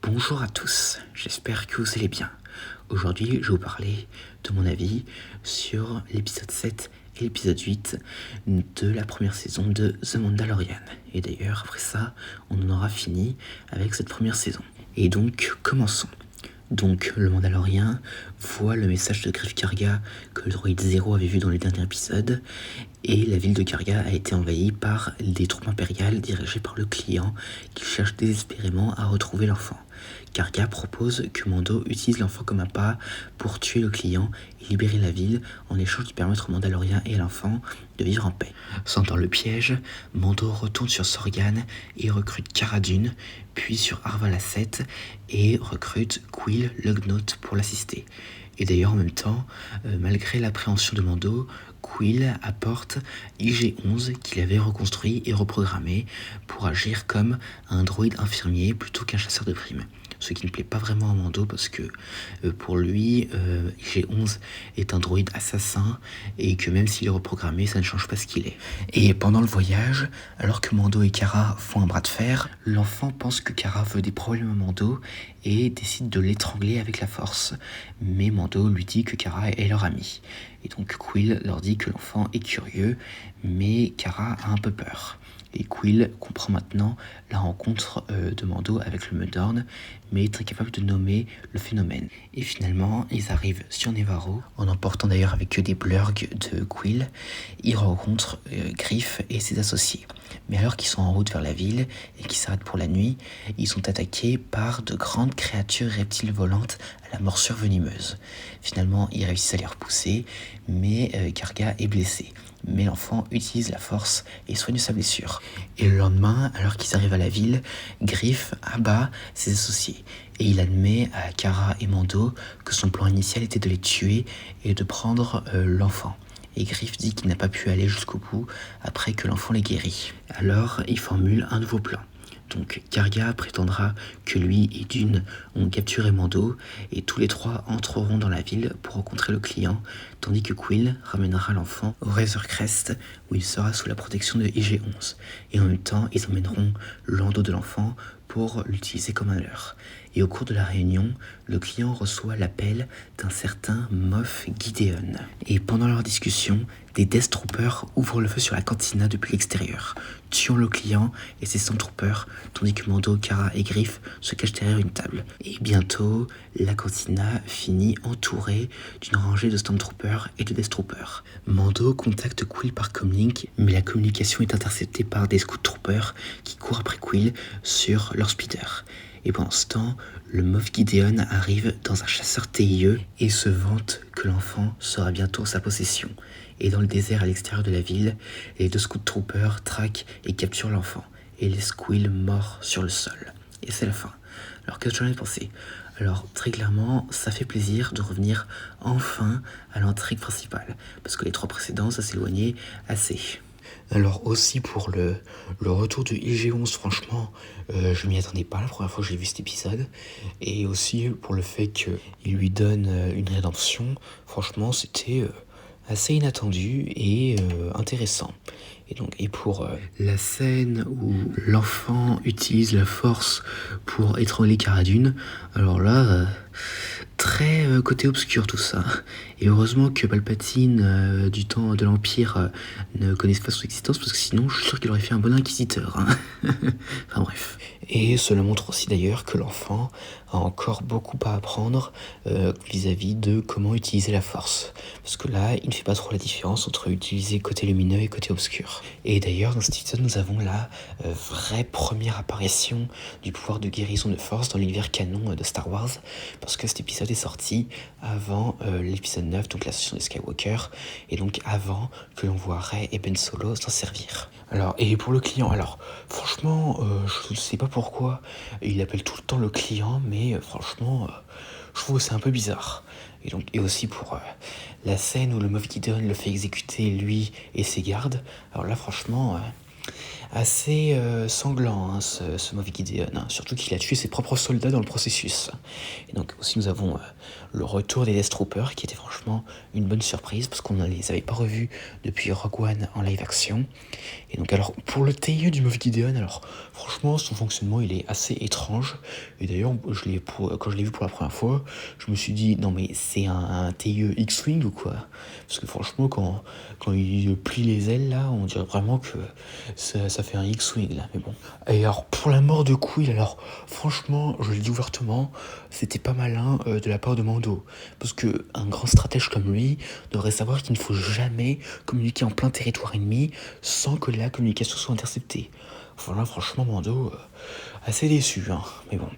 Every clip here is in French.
Bonjour à tous, j'espère que vous allez bien. Aujourd'hui, je vais vous parler de mon avis sur l'épisode 7 et l'épisode 8 de la première saison de The Mandalorian. Et d'ailleurs, après ça, on en aura fini avec cette première saison. Et donc, commençons. Donc, le Mandalorien voit le message de Greef Karga que le droïde Zero avait vu dans les derniers épisodes, et la ville de Karga a été envahie par des troupes impériales dirigées par le client qui cherche désespérément à retrouver l'enfant. Karga propose que Mando utilise l'enfant comme appât pour tuer le client et libérer la ville en échange de permettre au Mandalorien et à l'enfant de vivre en paix. Sentant le piège, Mando retourne sur Sorgan et recrute Cara Dune, puis sur Arvala 7 et recrute Quill Lugnaught pour l'assister. Et d'ailleurs en même temps, malgré l'appréhension de Mando, Quill apporte IG-11 qu'il avait reconstruit et reprogrammé pour agir comme un droïde infirmier plutôt qu'un chasseur de primes. Ce qui ne plaît pas vraiment à Mando parce que pour lui, IG-11 est un droïde assassin et que même s'il est reprogrammé, ça ne change pas ce qu'il est. Et pendant le voyage, alors que Mando et Cara font un bras de fer, l'enfant pense que Cara veut des problèmes à Mando et décide de l'étrangler avec la force. Mais Mando lui dit que Cara est leur amie. Et donc Quill leur dit que l'enfant est curieux, mais Cara a un peu peur. Et Quill comprend maintenant la rencontre de Mando avec le Mudhorn, mais est incapable de nommer le phénomène. Et finalement, ils arrivent sur Nevarro, en emportant d'ailleurs avec eux des blurgs de Quill. Ils rencontrent Greef et ses associés. Mais alors qu'ils sont en route vers la ville et qu'ils s'arrêtent pour la nuit, ils sont attaqués par de grandes créatures reptiles volantes à la morsure venimeuse. Finalement, ils réussissent à les repousser, mais Karga est blessé. Mais l'enfant utilise la force et soigne sa blessure. Et le lendemain, alors qu'ils arrivent à la ville, Greef abat ses associés. Et il admet à Cara et Mando que son plan initial était de les tuer et de prendre l'enfant. Et Greef dit qu'il n'a pas pu aller jusqu'au bout après que l'enfant l'ait guéri. Alors, il formule un nouveau plan. Donc Karga prétendra que lui et Dune ont capturé Mando et tous les trois entreront dans la ville pour rencontrer le client, tandis que Quill ramènera l'enfant au Razor Crest où il sera sous la protection de IG-11. Et en même temps, ils emmèneront l'endo de l'enfant pour l'utiliser comme un leurre. Et au cours de la réunion, le client reçoit l'appel d'un certain Moff Gideon. Et pendant leur discussion, des Death Troopers ouvrent le feu sur la cantina depuis l'extérieur, tuant le client et ses Stormtroopers, tandis que Mando, Cara et Greef se cachent derrière une table. Et bientôt, la cantina finit entourée d'une rangée de Stormtroopers et de Death Troopers. Mando contacte Quill par comlink, mais la communication est interceptée par des Scout Troopers qui courent après Quill sur leur speeder. Et pendant ce temps, le Moff Gideon arrive dans un chasseur TIE et se vante que l'enfant sera bientôt en sa possession. Et dans le désert à l'extérieur de la ville, les deux Scout Troopers traquent et capturent l'enfant et laissent Quill mort sur le sol. Et c'est la fin. Alors qu'est-ce que j'en ai pensé ? Alors très clairement, ça fait plaisir de revenir enfin à l'intrigue principale, parce que les trois précédents, ça s'éloignait assez. Alors aussi pour le retour de IG-11, franchement, je m'y attendais pas la première fois que j'ai vu cet épisode. Et aussi pour le fait qu'il lui donne une rédemption, franchement c'était assez inattendu et intéressant. Et pour la scène où l'enfant utilise la force pour étrangler Cara Dune, alors là... très côté obscur tout ça. Et heureusement que Palpatine du temps de l'Empire ne connaisse pas son existence, parce que sinon je suis sûr qu'il aurait fait un bon inquisiteur. Hein. Enfin bref. Et cela montre aussi d'ailleurs que l'enfant a encore beaucoup à apprendre vis-à-vis de comment utiliser la force. Parce que là, il ne fait pas trop la différence entre utiliser côté lumineux et côté obscur. Et d'ailleurs, dans cet épisode, nous avons la vraie première apparition du pouvoir de guérison de force dans l'univers canon de Star Wars. Parce que cet épisode est sorti avant l'épisode 9, donc l'ascension des Skywalker, et donc avant que l'on voit Rey et Ben Solo s'en servir. Alors, et pour le client, alors franchement, je ne sais pas pourquoi il appelle tout le temps le client, mais franchement, je trouve que c'est un peu bizarre. Et aussi pour la scène où le Moff Gideon le fait exécuter lui et ses gardes, alors là franchement... assez sanglant, hein, ce Moff Gideon, hein. Surtout qu'il a tué ses propres soldats dans le processus. Et donc aussi nous avons le retour des Death Troopers, qui était franchement une bonne surprise, parce qu'on ne les avait pas revus depuis Rogue One en live action. Et donc alors, pour le TIE du Moff Gideon, alors franchement son fonctionnement il est assez étrange. Et d'ailleurs, quand je l'ai vu pour la première fois, je me suis dit, non mais c'est un TIE X-Wing ou quoi? Parce que franchement, quand il plie les ailes là, on dirait vraiment que ça fait un X-Wing là, mais bon. Et alors, pour la mort de Quill, alors franchement, je le dis ouvertement, c'était pas malin de la part de Mando. Parce que un grand stratège comme lui devrait savoir qu'il ne faut jamais communiquer en plein territoire ennemi sans que la communication soit interceptée. Voilà, franchement, Mando, assez déçu, hein, mais bon.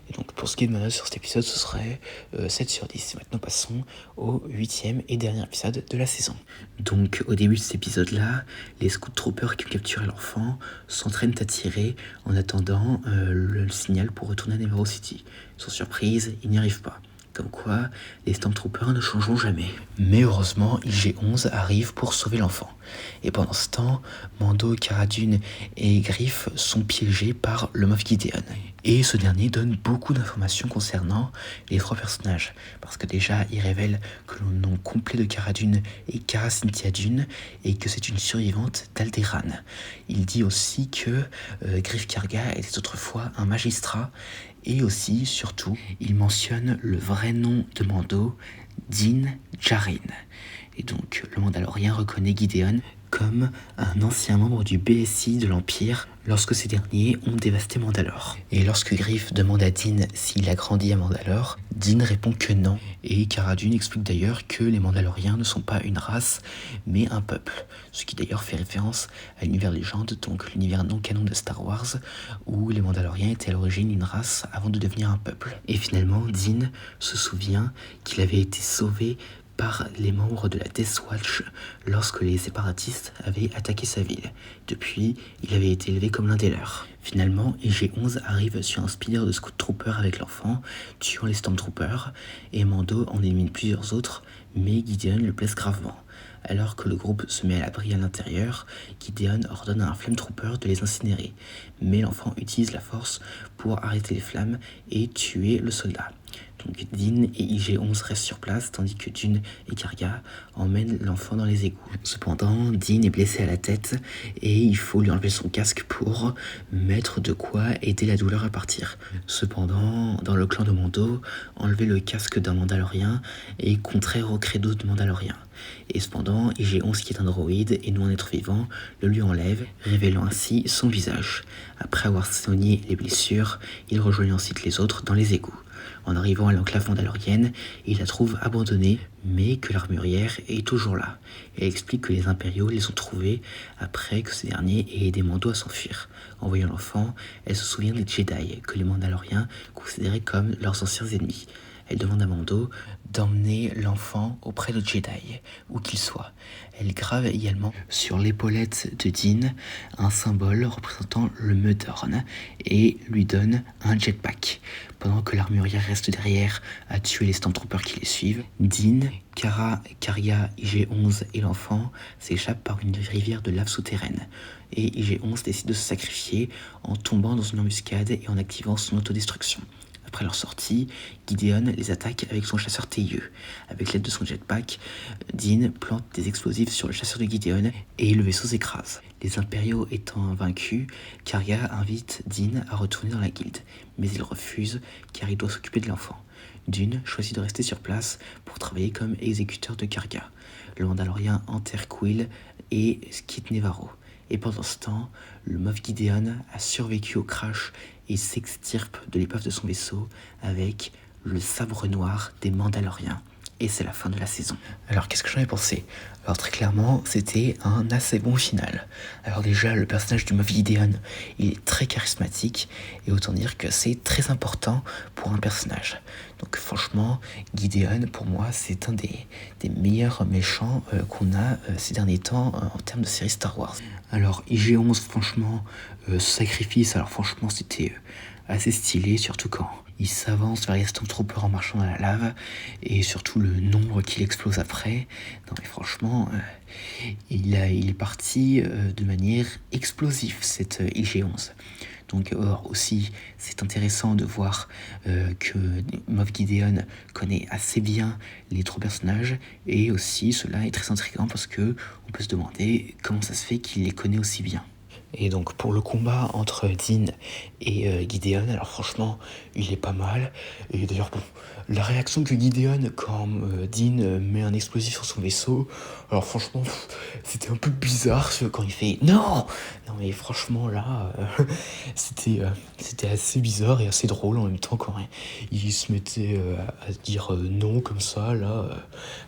Et donc, pour ce qui est de ma note sur cet épisode, ce serait 7 sur 10. Maintenant, passons au 8e et dernier épisode de la saison. Donc, au début de cet épisode-là, les Scout Troopers qui ont capturé l'enfant s'entraînent à tirer en attendant le signal pour retourner à Nevarro City. Sans surprise, ils n'y arrivent pas. Comme quoi, les Stormtroopers ne changeront jamais. Mais heureusement, IG-11 arrive pour sauver l'enfant. Et pendant ce temps, Mando, Cara Dune et Greef sont piégés par le Moff Gideon. Et ce dernier donne beaucoup d'informations concernant les trois personnages. Parce que déjà, il révèle que le nom complet de Cara Dune est Cara Cynthia Dune et que c'est une survivante d'Alderaan. Il dit aussi que Greef Karga était autrefois un magistrat. Et aussi, surtout, il mentionne le vrai nom de Mando, Din Djarin. Et donc, le Mandalorien reconnaît Gideon comme un ancien membre du BSI de l'Empire lorsque ces derniers ont dévasté Mandalore. Et lorsque Greef demande à Din s'il a grandi à Mandalore, Din répond que non. Et Cara Dune explique d'ailleurs que les Mandaloriens ne sont pas une race, mais un peuple. Ce qui d'ailleurs fait référence à l'univers légende, donc l'univers non canon de Star Wars, où les Mandaloriens étaient à l'origine une race avant de devenir un peuple. Et finalement, Din se souvient qu'il avait été sauvé par les membres de la Death Watch lorsque les séparatistes avaient attaqué sa ville. Depuis, il avait été élevé comme l'un des leurs. Finalement, IG-11 arrive sur un speeder de Scout Trooper avec l'enfant, tuant les Stormtroopers, et Mando en élimine plusieurs autres, mais Gideon le blesse gravement. Alors que le groupe se met à l'abri à l'intérieur, Gideon ordonne à un Flame Trooper de les incinérer, mais l'enfant utilise la force pour arrêter les flammes et tuer le soldat. Donc Din et IG-11 restent sur place, tandis que Dune et Karga emmènent l'enfant dans les égouts. Cependant, Din est blessé à la tête et il faut lui enlever son casque pour mettre de quoi aider la douleur à partir. Cependant, dans le clan de Mando, enlever le casque d'un Mandalorien est contraire au credo de Mandalorien. Et cependant, IG-11 qui est un droïde et non un être vivant, le lui enlève, révélant ainsi son visage. Après avoir soigné les blessures, il rejoint ensuite les autres dans les égouts. En arrivant à l'enclave mandalorienne, il la trouve abandonnée, mais que l'armurière est toujours là. Elle explique que les impériaux les ont trouvés après que ces derniers aient aidé Mando à s'enfuir. En voyant l'enfant, elle se souvient des Jedi, que les Mandaloriens considéraient comme leurs anciens ennemis. Elle demande à Mando d'emmener l'enfant auprès de Jedi, où qu'il soit. Elle grave également sur l'épaulette de Din un symbole représentant le Mudhorn et lui donne un jetpack. Pendant que l'armurière reste derrière à tuer les Stormtroopers qui les suivent, Din, Cara, Karga, IG-11 et l'enfant s'échappent par une rivière de lave souterraine. Et IG-11 décide de se sacrifier en tombant dans une embuscade et en activant son autodestruction. Après leur sortie, Gideon les attaque avec son chasseur TIE. Avec l'aide de son jetpack, Din plante des explosifs sur le chasseur de Gideon et le vaisseau s'écrase. Les impériaux étant vaincus, Karga invite Din à retourner dans la guilde, mais il refuse car il doit s'occuper de l'enfant. Dune choisit de rester sur place pour travailler comme exécuteur de Karga. Le Mandalorien enterre Quill et quitte Nevarro. Et pendant ce temps, le Moff Gideon a survécu au crash et s'extirpe de l'épave de son vaisseau avec le sabre noir des Mandaloriens. Et c'est la fin de la saison. Alors qu'est-ce que j'en ai pensé? Alors très clairement, c'était un assez bon final. Alors déjà, le personnage du Moff Gideon, il est très charismatique, et autant dire que c'est très important pour un personnage. Donc franchement, Gideon, pour moi, c'est un des meilleurs méchants qu'on a ces derniers temps en termes de série Star Wars. Alors IG-11, franchement, ce sacrifice, alors franchement, c'était assez stylé, surtout quand il s'avance vers les Stormtroopers en marchant dans la lave, et surtout le nombre qu'il explose après. Non mais franchement, il est parti de manière explosive, cette IG-11. Donc aussi, c'est intéressant de voir que Moff Gideon connaît assez bien les 3 personnages, et aussi cela est très intriguant parce que on peut se demander comment ça se fait qu'il les connaît aussi bien. Et donc pour le combat entre Din et Gideon, alors franchement, il est pas mal. Et d'ailleurs, bon, la réaction que Gideon quand Din met un explosif sur son vaisseau, alors franchement, c'était un peu bizarre quand il fait non. Non mais franchement là, c'était assez bizarre et assez drôle en même temps quand il se mettait à dire non comme ça là,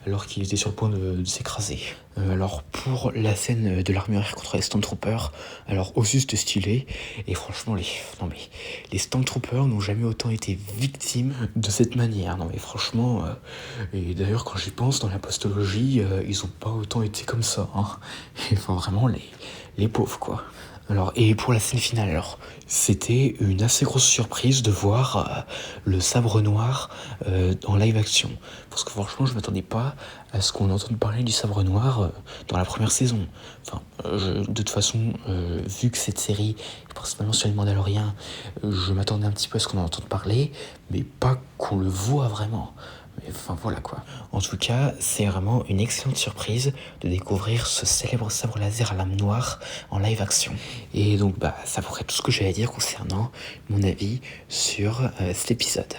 alors qu'il était sur le point de s'écraser. Alors pour la scène de l'armurière contre les Stormtroopers, alors aussi c'était stylé, et franchement les Stormtroopers n'ont jamais autant été victimes de cette manière. Non mais franchement, et d'ailleurs quand j'y pense, dans la postologie, ils ont pas autant été comme ça, hein. Et, enfin vraiment les pauvres quoi. Alors, et pour la scène finale, alors, c'était une assez grosse surprise de voir le sabre noir en live action. Parce que franchement, je m'attendais pas à ce qu'on entende parler du sabre noir dans la première saison. Enfin, de toute façon, vu que cette série est principalement sur les Mandaloriens, je m'attendais un petit peu à ce qu'on en entende parler, mais pas qu'on le voit vraiment. Mais enfin voilà quoi. En tout cas, c'est vraiment une excellente surprise de découvrir ce célèbre sabre laser à lame noire en live action. Et donc bah ça pourrait être tout ce que j'ai à dire concernant mon avis sur cet épisode.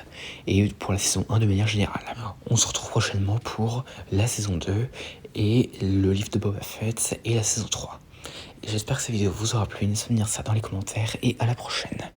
Et pour la saison 1 de manière générale. On se retrouve prochainement pour la saison 2 et le livre de Boba Fett et la saison 3. J'espère que cette vidéo vous aura plu, n'hésitez pas à me dire ça dans les commentaires et à la prochaine.